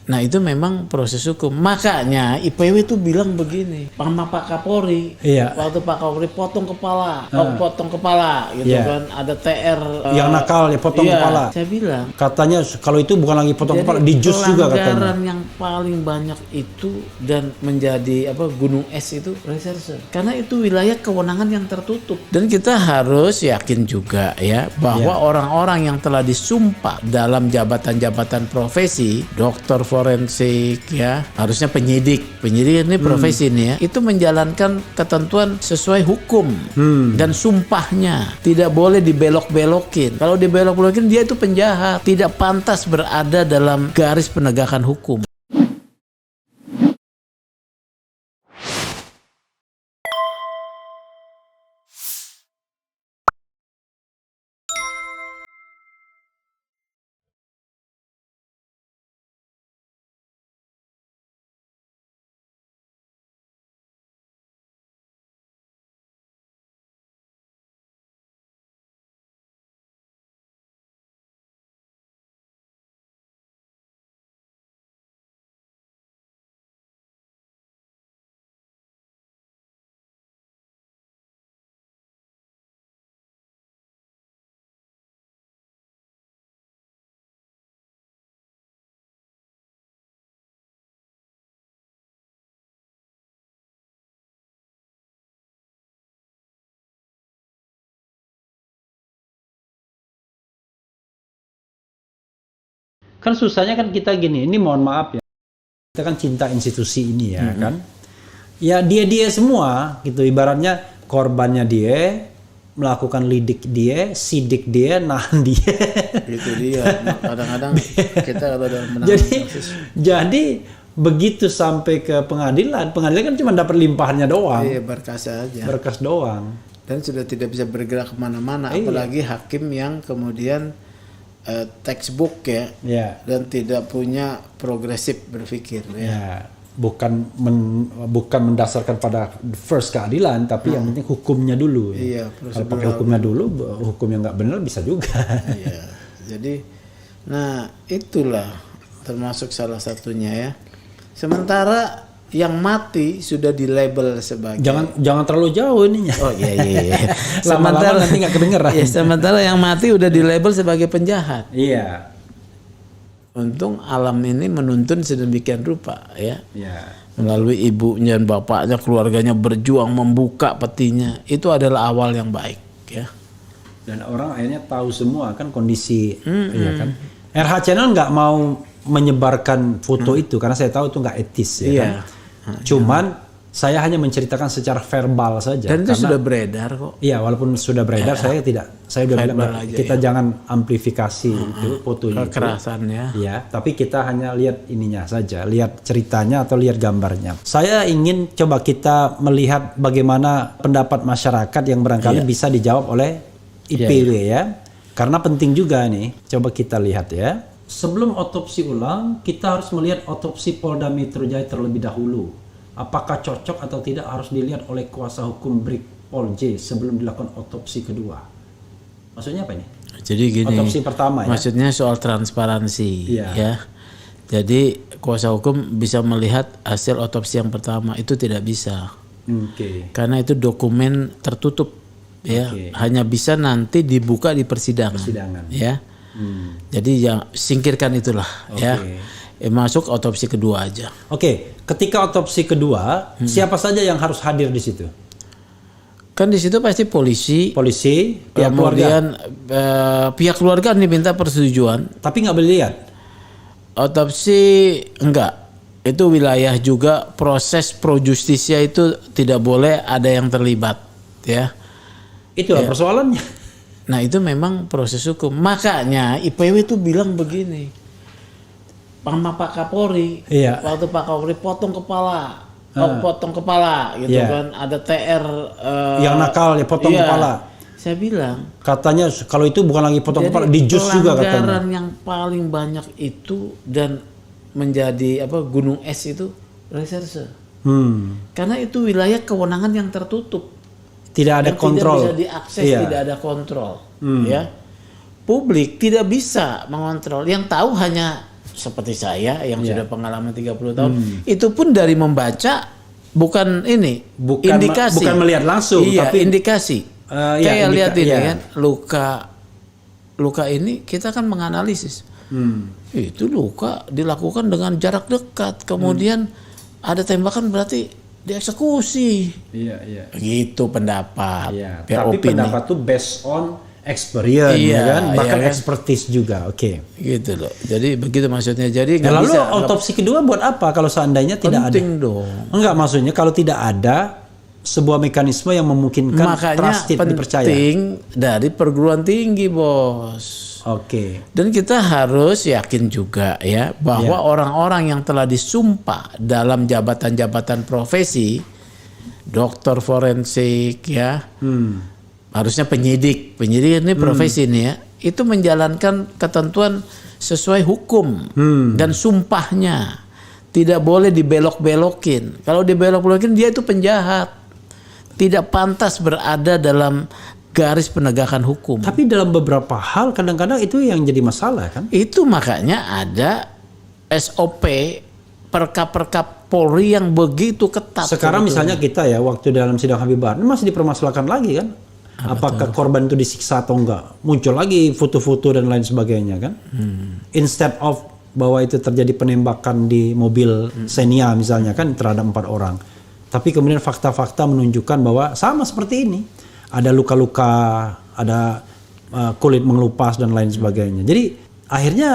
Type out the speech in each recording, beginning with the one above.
Nah itu memang proses hukum. Makanya IPW itu bilang begini, sama Pak Kapolri, waktu Pak Kapolri potong kepala, gitu kan, ada TR yang nakal ya potong kepala. Saya bilang, katanya kalau itu bukan lagi potong kepala, di jus juga katanya. Pelanggaran yang paling banyak itu dan menjadi gunung es itu reserse, karena itu wilayah kewenangan yang tertutup. Dan kita harus yakin juga ya bahwa orang-orang yang telah disumpah dalam jabatan-jabatan profesi, dokter forensik ya, harusnya penyidik ini profesi ini ya, itu menjalankan ketentuan sesuai hukum dan sumpahnya, tidak boleh dibelok-belokin. Kalau dibelok-belokin dia itu penjahat, tidak pantas berada dalam garis penegakan hukum. Kan susahnya kan kita gini, ini mohon maaf ya, kita kan cinta institusi ini ya kan, ya dia semua gitu, ibaratnya korbannya dia, melakukan lidik dia, sidik dia, nahan dia. Itu dia. Kadang-kadang kita kalau dalam jadi begitu sampai ke pengadilan kan cuma dapat limpahannya doang. Iya, berkas aja. Berkas doang. Dan sudah tidak bisa bergerak kemana-mana, apalagi hakim yang kemudian textbook ya, dan tidak punya progresif berpikir ya. Bukan mendasarkan pada first keadilan, tapi yang penting hukumnya dulu. Iya, kalau pakai hukumnya dulu, hukum yang nggak benar bisa juga. Iya, jadi, nah itulah termasuk salah satunya ya. Sementara yang mati sudah dilabel sebagai, jangan terlalu jauh ininya. Oh iya. Sementara nanti nggak kedengeran. Ya, sementara yang mati udah dilabel sebagai penjahat. Iya. Untung alam ini menuntun sedemikian rupa ya. Melalui ibunya dan bapaknya, keluarganya berjuang membuka petinya. Itu adalah awal yang baik ya. Dan orang akhirnya tahu semua kan kondisi ya kan. RH Channel nggak mau menyebarkan foto itu karena saya tahu itu nggak etis ya kan. Cuman saya hanya menceritakan secara verbal saja. Dan itu sudah beredar kok. Iya, walaupun sudah beredar, saya udah bilang kita jangan amplifikasi itu fotonya. Kekerasannya. Iya, tapi kita hanya lihat ininya saja, lihat ceritanya atau lihat gambarnya. Saya ingin coba kita melihat bagaimana pendapat masyarakat yang barangkali bisa dijawab oleh IPW ya. Karena penting juga nih, coba kita lihat ya. Sebelum otopsi ulang, kita harus melihat otopsi Polda Metro Jaya terlebih dahulu. Apakah cocok atau tidak harus dilihat oleh kuasa hukum Brigpol J sebelum dilakukan otopsi kedua. Maksudnya apa ini? Jadi gini, otopsi pertama ya? Maksudnya soal transparansi ya. Jadi kuasa hukum bisa melihat hasil otopsi yang pertama, itu tidak bisa. Karena itu dokumen tertutup ya. Hanya bisa nanti dibuka di persidangan. Ya. Jadi ya singkirkan itulah ya. Masuk otopsi kedua aja. Ketika otopsi kedua, siapa saja yang harus hadir di situ? Kan di situ pasti polisi, pihak kemudian pihak keluarga diminta persetujuan. Tapi nggak boleh lihat. Otopsi enggak. Itu wilayah juga, proses pro justisia itu tidak boleh ada yang terlibat ya. Itulah persoalannya. Nah itu memang proses hukum. Makanya IPW itu bilang begini, sama Pak Kapolri, waktu Pak Kapolri potong kepala, gitu kan, ada TR yang nakal ya potong kepala. Saya bilang, katanya kalau itu bukan lagi potong kepala, di jus juga katanya. Pelanggaran yang paling banyak itu dan menjadi gunung es itu reserse. Karena itu wilayah kewenangan yang tertutup. Tidak ada kontrol. Tidak bisa diakses, tidak ada kontrol. Ya, publik tidak bisa mengontrol. Yang tahu hanya seperti saya yang sudah pengalaman 30 tahun, itu pun dari membaca, bukan indikasi. Bukan melihat langsung, iya, tapi indikasi. Kayak lihat ini kan, luka ini kita kan menganalisis. Itu luka dilakukan dengan jarak dekat, kemudian ada tembakan berarti dieksekusi. Iya. Gitu pendapat. Iya. Tapi pendapat tuh based on experience, kan? Bahkan expertise juga. Oke. Gitu loh. Jadi begitu maksudnya. Jadi nggak lalu bisa. Autopsi kedua buat apa kalau seandainya tidak ada? Penting dong. Enggak, maksudnya kalau tidak ada sebuah mekanisme yang memungkinkan trusted, dipercaya. Makanya penting dari perguruan tinggi, Bos. Oke. Dan kita harus yakin juga ya bahwa orang-orang yang telah disumpah dalam jabatan-jabatan profesi, dokter forensik ya, harusnya penyidik ini profesi ini ya, itu menjalankan ketentuan sesuai hukum dan sumpahnya. Tidak boleh dibelok-belokin. Kalau dibelok-belokin dia itu penjahat. Tidak pantas berada dalam garis penegakan hukum. Tapi dalam beberapa hal kadang-kadang itu yang jadi masalah kan? Itu makanya ada SOP perkap Polri yang begitu ketat. Sekarang misalnya kita ya waktu dalam sidang Habib Bahar masih dipermasalahkan lagi kan? Apakah korban itu disiksa atau enggak? Muncul lagi foto-foto dan lain sebagainya kan? Instead of bahwa itu terjadi penembakan di mobil Xenia misalnya kan terhadap 4 orang. Tapi kemudian fakta-fakta menunjukkan bahwa sama seperti ini. Ada luka-luka, ada kulit mengelupas dan lain sebagainya. Jadi akhirnya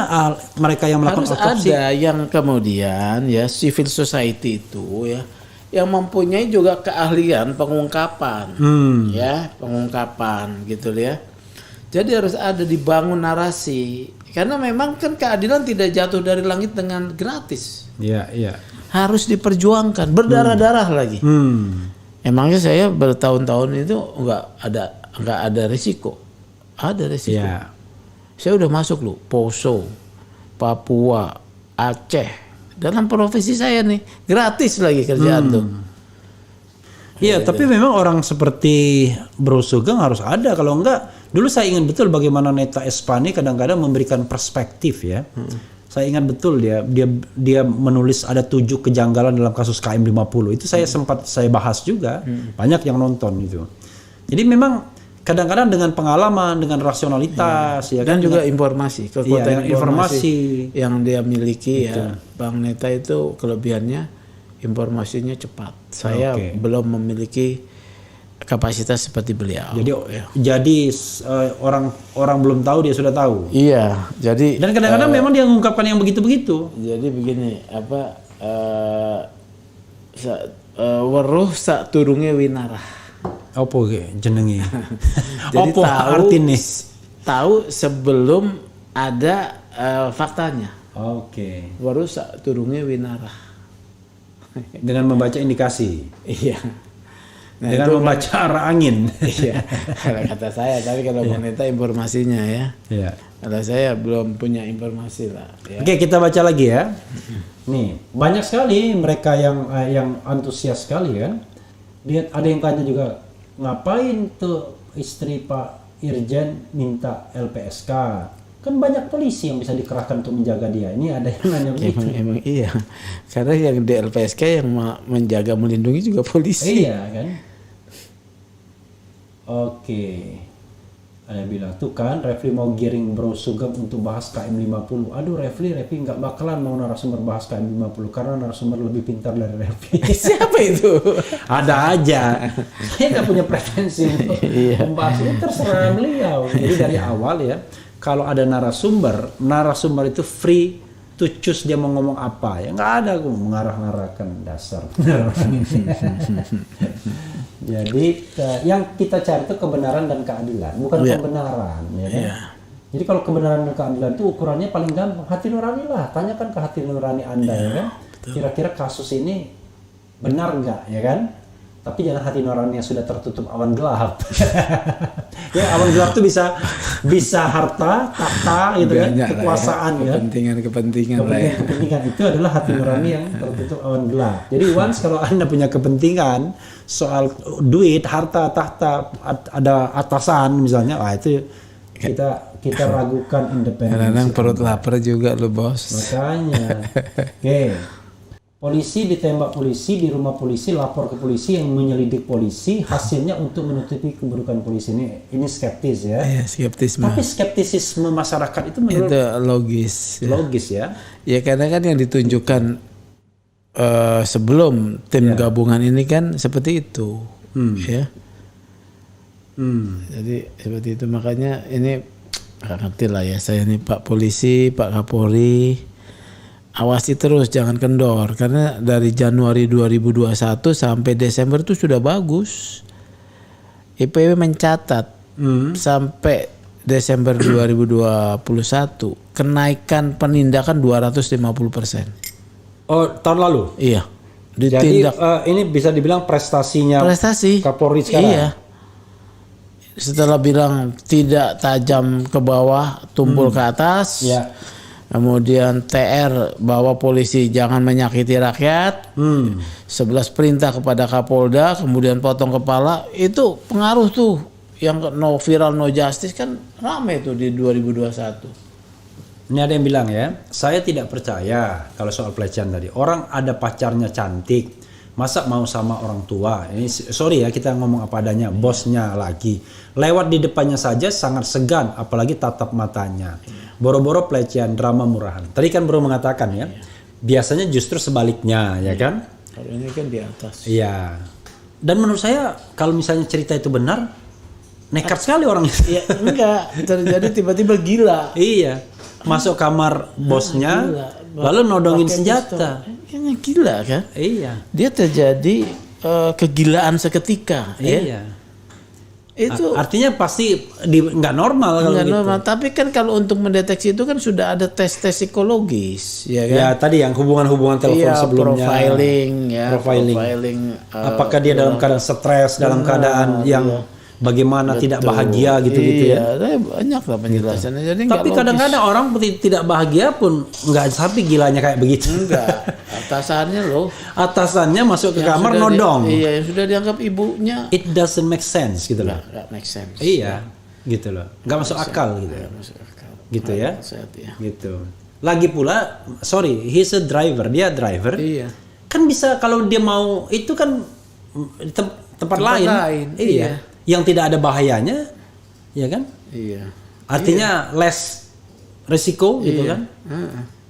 mereka yang melakukan autopsi, ada yang kemudian ya civil society itu ya yang mempunyai juga keahlian pengungkapan, ya pengungkapan gitu ya. Jadi harus ada dibangun narasi karena memang kan keadilan tidak jatuh dari langit dengan gratis. Iya. Harus diperjuangkan berdarah-darah lagi. Emangnya saya bertahun-tahun itu nggak ada risiko? Ada risiko. Yeah. Saya udah masuk loh, Poso, Papua, Aceh. Dalam profesi saya nih, gratis lagi kerjaan tuh. Iya, tapi memang orang seperti Bro Sugeng harus ada. Kalau enggak, dulu saya ingat betul bagaimana Neta Espane kadang-kadang memberikan perspektif ya. Saya ingat betul dia menulis ada 7 kejanggalan dalam kasus KM50. Itu sempat saya bahas juga. Banyak yang nonton itu. Jadi memang kadang-kadang dengan pengalaman, dengan rasionalitas ya dan kan, juga informasi, kekuatan informasi yang dia miliki ya. Bang Neta itu kelebihannya informasinya cepat. Saya belum memiliki kapasitas seperti beliau. Jadi orang belum tahu dia sudah tahu. Iya, jadi dan kadang-kadang memang dia mengungkapkan yang begitu-begitu. Jadi begini, weruh sak turunge winarah. Apa jenenge? Jadi apa artinya? Tahu sebelum ada faktanya. Oke. Weruh sak turunge winarah. Dengan membaca indikasi. Iya. Nah, dengan membaca arah angin. Iya, kalau kata saya, tapi kalau Bang Neta informasinya ya. Iya. Kalau saya belum punya informasi lah. Ya. Oke, kita baca lagi ya. Nih, banyak sekali mereka yang antusias sekali kan. Lihat ada yang tanya juga, ngapain tuh istri Pak Irjen minta LPSK? Kan banyak polisi yang bisa dikerahkan untuk menjaga dia. Ini ada yang nanya begitu. Emang iya. Karena yang di LPSK yang menjaga melindungi juga polisi. Iya kan. Oke. Ada bilang tuh kan Refli mau giring Bro Sugeng untuk bahas KM50. Aduh Refli nggak bakalan mau narasumber bahas KM50 karena narasumber lebih pintar dari Refli. Siapa itu? Ada aja. Saya nggak punya pretensi untuk membahas itu, terserah beliau. Jadi dari awal ya, kalau ada narasumber itu free to choose dia mau ngomong apa. Ya nggak ada mengarah-arahkan dasar. Jadi yang kita cari itu kebenaran dan keadilan, bukan kebenaran, ya kan? Jadi kalau kebenaran dan keadilan itu ukurannya paling gampang, hati nurani lah. Tanyakan ke hati nurani Anda, ya kan? Kira-kira kasus ini benar nggak, ya kan? Tapi jangan hati nurani yang sudah tertutup awan gelap. Ya, awan gelap itu bisa harta, tahta, gitu kan, kekuasaan, ya. Kepentingan itu adalah hati nurani yang tertutup awan gelap. Jadi once kalau Anda punya kepentingan soal duit, harta, tahta, ada atasan misalnya, itu kita ragukan independensi. Kadang perut lapar juga lo bos. Makanya. Oke. Polisi ditembak polisi di rumah polisi, lapor ke polisi yang menyelidik polisi, hasilnya untuk menutupi keburukan polisi. Ini skeptis ya. Iya, skeptisme. Tapi skeptisisme masyarakat itu menurut Itu logis. logis ya. Ya karena kan yang ditunjukkan sebelum tim gabungan ini kan seperti itu, ya. Jadi seperti itu, makanya ini nggak ngerti lah ya saya nih Pak Polisi, Pak Kapolri, awasi terus jangan kendor karena dari Januari 2021 sampai Desember itu sudah bagus. IPW mencatat sampai Desember 2021 kenaikan penindakan 250%. Oh, tahun lalu. Iya. Jadi Ditindak ini bisa dibilang prestasinya prestasi Kapolri sekarang. Iya. Setelah bilang tidak tajam ke bawah, tumpul ke atas. Ya. Kemudian TR bahwa polisi jangan menyakiti rakyat. 11 perintah kepada Kapolda, kemudian potong kepala. Itu pengaruh tuh. Yang no viral no justice kan ramai tuh di 2021. Ini ada yang bilang ya, saya tidak percaya kalau soal pelecehan tadi. Orang ada pacarnya cantik, masa mau sama orang tua? Ini sorry ya, kita ngomong apa adanya, bosnya lagi. Lewat di depannya saja sangat segan, apalagi tatap matanya. Boro-boro pelecehan, drama murahan. Tadi kan Bro mengatakan ya, biasanya justru sebaliknya ya kan? Kalau ini kan di atas. Iya. Dan menurut saya kalau misalnya cerita itu benar, nekat sekali orangnya. Ya enggak, terjadi tiba-tiba gila. Iya. Masuk kamar bosnya, lalu nodongin senjata. Kayaknya gila kan? Iya. Dia terjadi kegilaan seketika. Iya. Ya? Itu artinya pasti nggak normal kalau nggak gitu. normal. Tapi kan kalau untuk mendeteksi itu kan sudah ada tes-tes psikologis, ya kan? Ya tadi yang hubungan-hubungan telepon sebelumnya. Profiling. Apakah dia dalam keadaan stres, dalam keadaan yang bagaimana tidak bahagia gitu-gitu ya. Iya, banyak lah penjelasannya. Jadi Tapi kadang-kadang orang tidak bahagia pun nggak sampai gilanya kayak begitu. enggak. Atasannya loh. Atasannya masuk ke Yang kamar sudah nodong. Iya, yang sudah dianggap ibunya. It doesn't make sense gitu loh. Nggak make sense. Iya, gitu loh. Nggak masuk akal gitu. Nggak masuk akal. Gitu ya. Sehat, ya. Gitu. Lagi pula, sorry, he's a driver. Dia driver. Iya. Kan bisa kalau dia mau itu kan tempat lain. Iya. Yang tidak ada bahayanya, ya kan? Iya. Artinya less risiko gitu kan?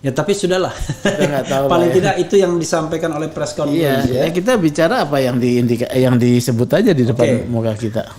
Ya tapi sudahlah. Nggak tahu Paling lah ya. tidak itu yang disampaikan oleh press Iya, conference ya. ya kita bicara apa yang disebut aja di depan muka kita.